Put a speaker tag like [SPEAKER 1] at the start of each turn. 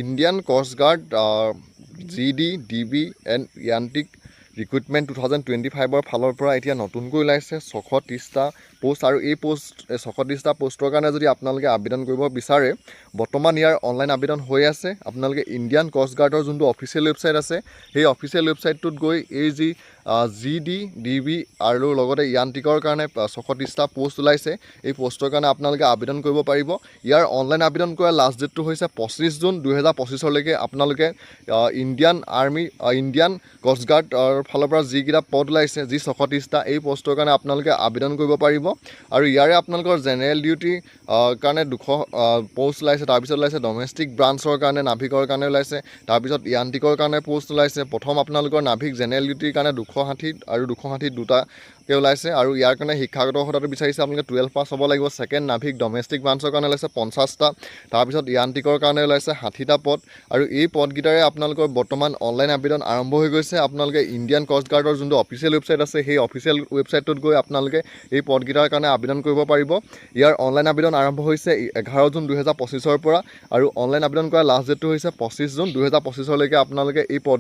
[SPEAKER 1] Indian coast guard GD DB and য়ান্ত্ৰিক recruitment 2025 ফালৰ পৰা এতিয়া নতুনকৈ ওলাইছে 630টা পোষ্ট আৰু এই 630টা পোষ্টৰ কাৰণে যদি আপোনালোকে আবেদন কৰিব বিচাৰে বৰ্তমান ইয়াৰ অনলাইন আবেদন হৈ আছে। আপোনালোকে ইণ্ডিয়ান কষ্ট গাৰ্ডৰ যোনটো অফিচিয়েল ৱেবছাইট আছে সেই অফিচিয়েল ৱেবছাইটটোত গৈ এই যি GD DB আৰু লগতে য়ান্ত্ৰিকৰ কাৰণে 630টা পোষ্ট ওলাইছে এই পোষ্টৰ কাৰণে আপোনালোকে আবেদন কৰিব পাৰিব। ইয়াৰ অনলাইন আবেদন কৰাৰ লাষ্ট ডেটটো হৈছে 25 জুন 2025লৈকে। আপোনালোকে ইণ্ডিয়ান কষ্ট গাৰ্ডৰ ফালৰ পৰা যিকেইটা পদ ওলাইছে যি 630টা এই পোষ্টৰ কাৰণে আপোনালোকে আবেদন কৰিব পাৰিব। আৰু ইয়াৰে আপোনালোকৰ জেনেৰেল ডিউটিৰ কাৰণে 200 পোষ্ট ওলাইছে। তাৰপিছত ওলাইছে ডমেষ্টিক ব্ৰাঞ্চৰ কাৰণে নাভিকৰ কাৰণে ওলাইছে। তাৰপিছত য়ান্ত্ৰিকৰ কাৰণে পোষ্ট ওলাইছে। প্ৰথম আপোনালোকৰ নাভিক জেনেৰেল ডিউটিৰ কাৰণে 260 আৰু 260 দুটাকৈ ওলাইছে। আৰু ইয়াৰ কাৰণে শিক্ষাগত অৰ্হতাটো বিচাৰিছে আপোনালোকে 12 পাছ হ'ব লাগিব। ছেকেণ্ড নাভিক ডমেষ্টিক ব্ৰাঞ্চৰ কাৰণে ওলাইছে 50টা। তাৰপিছত য়ান্ত্ৰিকৰ কাৰণে ওলাইছে 60টা পদ। আৰু এই পদকেইটাৰে আপোনালোকৰ বৰ্তমান অনলাইন আবেদন আৰম্ভ হৈ গৈছে। আপোনালোকে ইণ্ডিয়ান কষ্ট গাৰ্ডৰ যোনটো অফিচিয়েল ৱেবছাইট আছে সেই অফিচিয়েল ৱেবছাইটটোত গৈ আপোনালোকে এই পদকেইটাৰ কাৰণে আবেদন কৰিব পাৰিব। ইয়াৰ অনলাইন আবেদন আৰম্ভ হৈছে 11 জুন 2025ৰ পৰা আৰু অনলাইন আবেদন কৰাৰ লাষ্ট ডেটটো হৈছে 25 জুন 2025লৈকে আপোনালোকে এই পদ